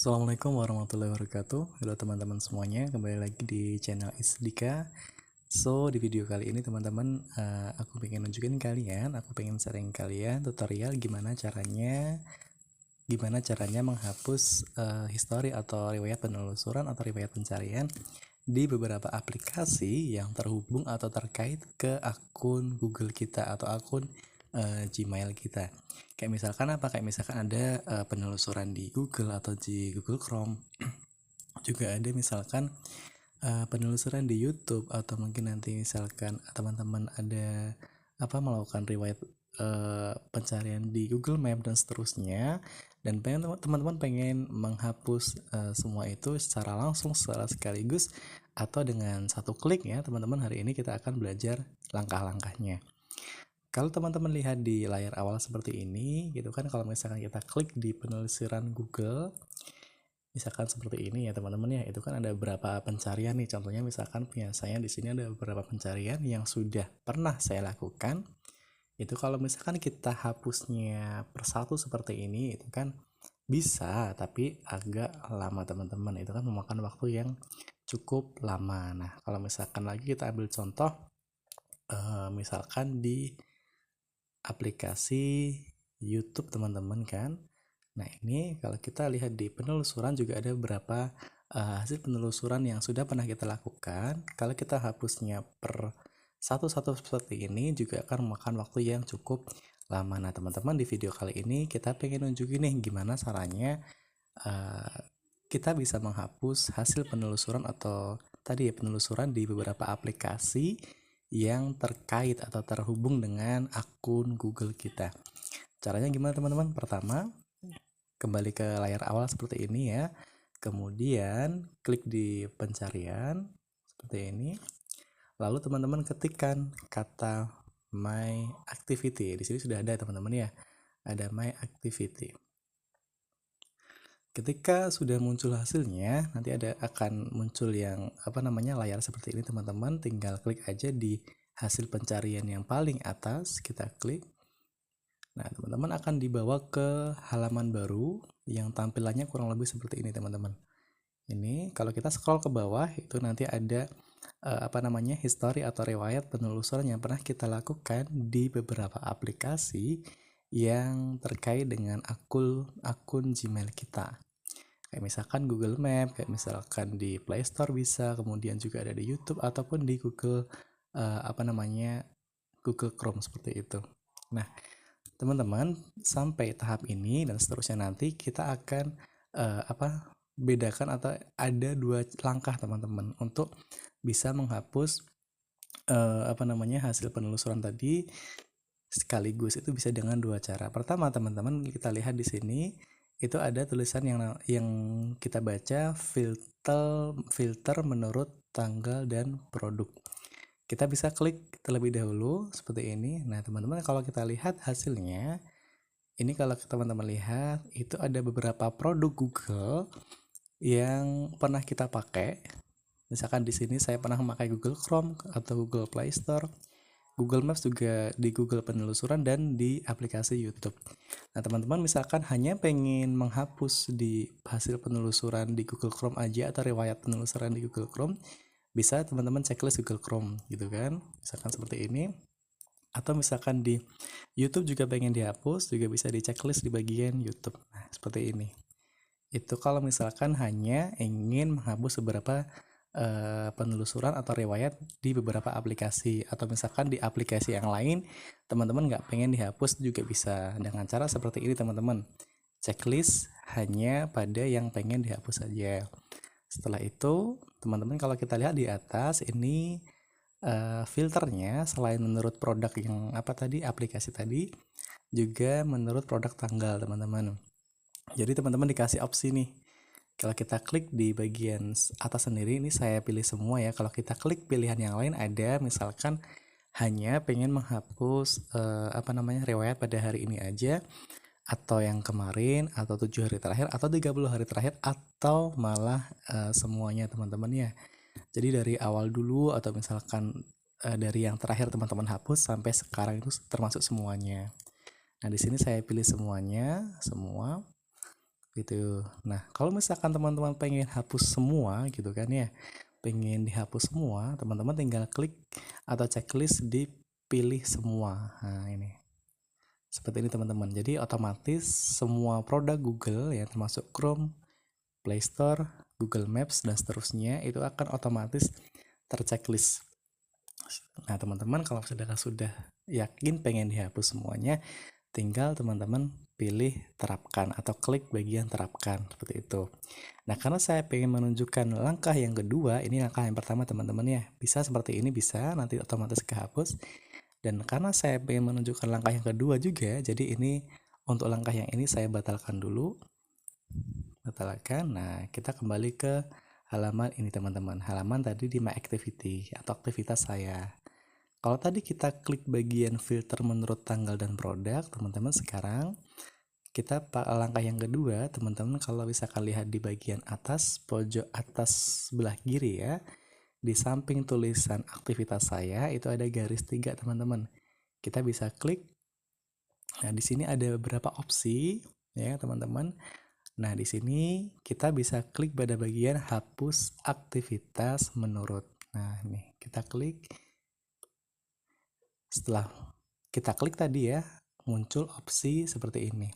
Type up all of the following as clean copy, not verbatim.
Assalamualaikum warahmatullahi wabarakatuh. Halo teman-teman semuanya, kembali lagi di channel Isdika. So, di video kali ini teman-teman, aku pengen nunjukin kalian, aku pengen sharing kalian tutorial gimana caranya menghapus histori atau riwayat penelusuran atau riwayat pencarian di beberapa aplikasi yang terhubung atau terkait ke akun Google kita atau akun Gmail kita. Kayak misalkan apa? Kayak misalkan ada penelusuran di Google atau di Google Chrome. Juga ada misalkan penelusuran di YouTube, atau mungkin nanti misalkan teman-teman ada melakukan riwayat pencarian di Google Map dan seterusnya, dan teman-teman pengen menghapus semua itu secara langsung, secara sekaligus, atau dengan satu klik ya teman-teman. Hari ini kita akan belajar langkah-langkahnya. Kalau teman-teman lihat di layar awal seperti ini gitu kan, kalau misalkan kita klik di penelusuran Google misalkan seperti ini ya teman-teman ya, itu kan ada beberapa pencarian nih. Contohnya misalkan punya saya di sini ada beberapa pencarian yang sudah pernah saya lakukan. Itu kalau misalkan kita hapusnya persatu seperti ini, itu kan bisa, tapi agak lama teman-teman. Itu kan memakan waktu yang cukup lama. Nah, kalau misalkan lagi kita ambil contoh, misalkan di aplikasi YouTube teman-teman kan. Nah, ini kalau kita lihat di penelusuran juga ada beberapa hasil penelusuran yang sudah pernah kita lakukan. Kalau kita hapusnya per satu-satu seperti ini juga akan memakan waktu yang cukup lama. Nah, teman-teman, di video kali ini kita pengen nunjukin nih gimana caranya kita bisa menghapus hasil penelusuran atau tadi ya penelusuran di beberapa aplikasi yang terkait atau terhubung dengan akun Google kita. Caranya gimana teman-teman? Pertama, kembali ke layar awal seperti ini ya. Kemudian klik di pencarian seperti ini. Lalu teman-teman ketikkan kata My Activity. Di sini sudah ada teman-teman ya. Ada My Activity. Ketika sudah muncul hasilnya, nanti akan muncul yang layar seperti ini teman-teman. Tinggal klik aja di hasil pencarian yang paling atas, kita klik. Nah, teman-teman akan dibawa ke halaman baru yang tampilannya kurang lebih seperti ini teman-teman. Ini kalau kita scroll ke bawah itu nanti ada histori atau riwayat penelusuran yang pernah kita lakukan di beberapa aplikasi yang terkait dengan akun Gmail kita. Kayak misalkan Google Map, kayak misalkan di Play Store bisa, kemudian juga ada di YouTube ataupun di Google Google Chrome seperti itu. Nah, teman-teman, sampai tahap ini dan seterusnya nanti kita akan bedakan atau ada dua langkah teman-teman untuk bisa menghapus hasil penelusuran tadi sekaligus. Itu bisa dengan dua cara. Pertama teman-teman, kita lihat di sini itu ada tulisan yang kita baca filter menurut tanggal dan produk. Kita bisa klik terlebih dahulu seperti ini. Nah teman-teman, kalau kita lihat hasilnya ini, kalau teman-teman lihat itu ada beberapa produk Google yang pernah kita pakai. Misalkan di sini saya pernah memakai Google Chrome atau Google Play Store, Google Maps juga di Google penelusuran, dan di aplikasi YouTube. Nah teman-teman, misalkan hanya pengen menghapus di hasil penelusuran di Google Chrome aja atau riwayat penelusuran di Google Chrome, bisa teman-teman checklist Google Chrome gitu kan, misalkan seperti ini. Atau misalkan di YouTube juga pengen dihapus, juga bisa di checklist di bagian YouTube. Nah seperti ini. Itu kalau misalkan hanya ingin menghapus beberapa penelusuran atau riwayat di beberapa aplikasi, atau misalkan di aplikasi yang lain teman-teman nggak pengen dihapus juga bisa dengan cara seperti ini teman-teman. Checklist hanya pada yang pengen dihapus saja. Setelah itu teman-teman, kalau kita lihat di atas ini filternya selain menurut produk yang aplikasi tadi, juga menurut produk tanggal teman-teman. Jadi teman-teman dikasih opsi nih. Kalau kita klik di bagian atas sendiri, ini saya pilih semua ya. Kalau kita klik pilihan yang lain, ada misalkan hanya pengen menghapus riwayat pada hari ini aja, atau yang kemarin, atau 7 hari terakhir, atau 30 hari terakhir, atau malah semuanya teman-teman ya. Jadi dari awal dulu, atau misalkan dari yang terakhir teman-teman hapus sampai sekarang itu termasuk semuanya. Nah di sini saya pilih semuanya, semua. gitu. Nah, kalau misalkan teman-teman pengen hapus semua gitu kan ya, pengen dihapus semua, teman-teman tinggal klik atau checklist di pilih semua. Nah, ini. Seperti ini teman-teman. Jadi otomatis semua produk Google ya termasuk Chrome, Play Store, Google Maps dan seterusnya itu akan otomatis terchecklist. Nah, teman-teman kalau sudah yakin pengen dihapus semuanya, tinggal teman-teman pilih terapkan atau klik bagian terapkan seperti itu. Nah, karena saya pengen menunjukkan langkah yang kedua, ini langkah yang pertama teman-teman ya. Bisa seperti ini, bisa nanti otomatis kehapus. Dan karena saya pengen menunjukkan langkah yang kedua juga, jadi ini untuk langkah yang ini saya batalkan dulu. Batalkan. Nah, kita kembali ke halaman ini teman-teman. Halaman tadi di My Activity atau aktivitas saya. Kalau tadi kita klik bagian filter menurut tanggal dan produk, teman-teman sekarang kita langkah yang kedua, teman-teman kalau misalkan lihat di bagian atas, pojok atas sebelah kiri ya, di samping tulisan aktivitas saya itu ada garis 3 teman-teman. Kita bisa klik. Nah, di sini ada beberapa opsi ya, teman-teman. Nah, di sini kita bisa klik pada bagian hapus aktivitas menurut. Nah, ini kita klik. Setelah kita klik tadi ya, muncul opsi seperti ini.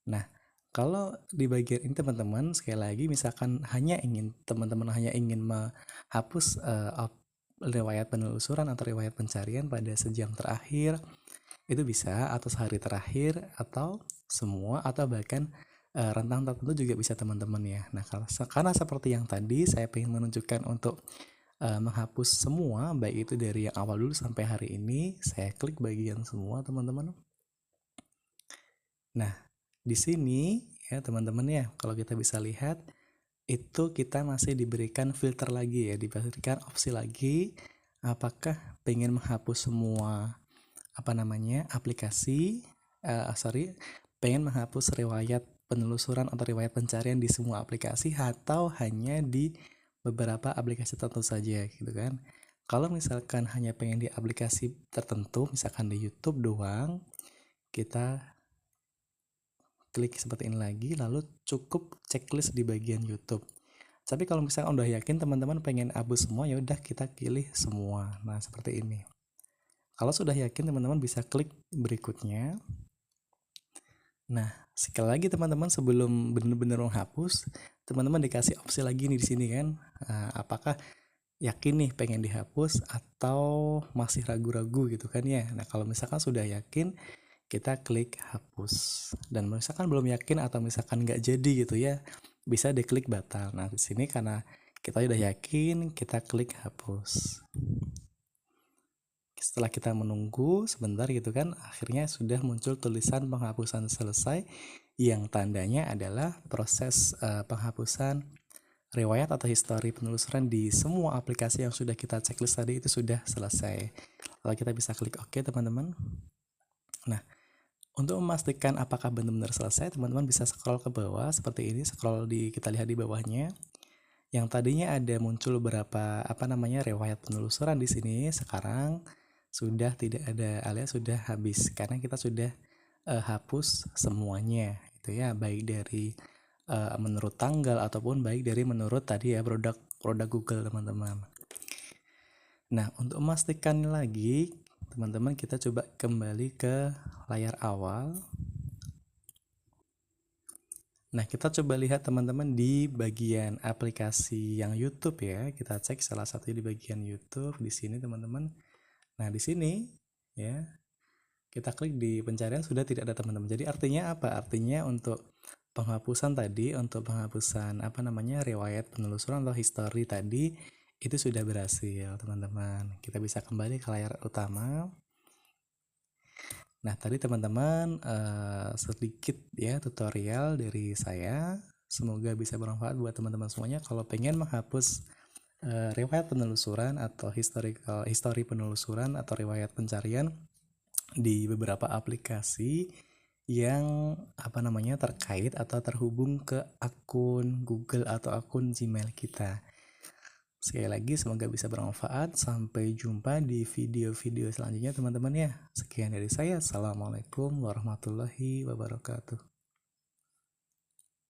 Nah, kalau di bagian ini teman-teman, sekali lagi misalkan teman-teman hanya ingin menghapus riwayat penelusuran atau riwayat pencarian pada sejam terakhir, itu bisa, atau sehari terakhir, atau semua, atau bahkan rentang tertentu juga bisa teman-teman ya. Nah, karena seperti yang tadi saya ingin menunjukkan untuk menghapus semua, baik itu dari yang awal dulu sampai hari ini, saya klik bagian semua teman-teman. Nah, di sini ya teman-teman ya, kalau kita bisa lihat itu kita masih diberikan filter lagi ya, diberikan opsi lagi apakah pengen menghapus semua aplikasi, pengen menghapus riwayat penelusuran atau riwayat pencarian di semua aplikasi atau hanya di beberapa aplikasi tertentu saja gitu kan. Kalau misalkan hanya pengen di aplikasi tertentu, misalkan di YouTube doang, kita klik seperti ini lagi, lalu cukup checklist di bagian YouTube. Tapi kalau misalkan udah yakin teman-teman pengen hapus semua, ya udah kita pilih semua. Nah, seperti ini. Kalau sudah yakin teman-teman bisa klik berikutnya. Nah, sekali lagi teman-teman sebelum benar-benar menghapus, teman-teman dikasih opsi lagi nih di sini kan. Apakah yakin nih pengen dihapus atau masih ragu-ragu gitu kan ya. Nah, kalau misalkan sudah yakin, kita klik hapus. Dan misalkan belum yakin atau misalkan nggak jadi gitu ya, bisa diklik batal. Nah, di sini karena kita udah yakin, kita klik hapus. Setelah kita menunggu sebentar gitu kan, akhirnya sudah muncul tulisan penghapusan selesai yang tandanya adalah proses penghapusan riwayat atau histori penelusuran di semua aplikasi yang sudah kita checklist tadi itu sudah selesai. Lalu kita bisa klik OK teman-teman. Nah, untuk memastikan apakah benar-benar selesai, teman-teman bisa scroll ke bawah seperti ini, kita lihat di bawahnya. Yang tadinya ada muncul beberapa riwayat penelusuran di sini, sekarang sudah tidak ada alias sudah habis karena kita sudah hapus semuanya itu ya, baik dari menurut tanggal ataupun baik dari menurut tadi ya produk Google teman-teman. Nah, untuk memastikan lagi teman-teman, kita coba kembali ke layar awal. Nah, kita coba lihat teman-teman di bagian aplikasi yang YouTube ya. Kita cek salah satu di bagian YouTube di sini teman-teman. Nah, di sini ya, kita klik di pencarian sudah tidak ada teman-teman. Jadi artinya apa? Artinya untuk penghapusan tadi, untuk penghapusan riwayat penelusuran atau history tadi itu sudah berhasil teman-teman. Kita bisa kembali ke layar utama. Nah, tadi teman-teman sedikit ya tutorial dari saya. Semoga bisa bermanfaat buat teman-teman semuanya. Kalau pengen menghapus riwayat penelusuran atau histori penelusuran atau riwayat pencarian di beberapa aplikasi yang terkait atau terhubung ke akun Google atau akun Gmail kita. Sekali lagi semoga bisa bermanfaat. Sampai jumpa di video-video selanjutnya teman-teman ya. Sekian dari saya. Assalamualaikum warahmatullahi wabarakatuh.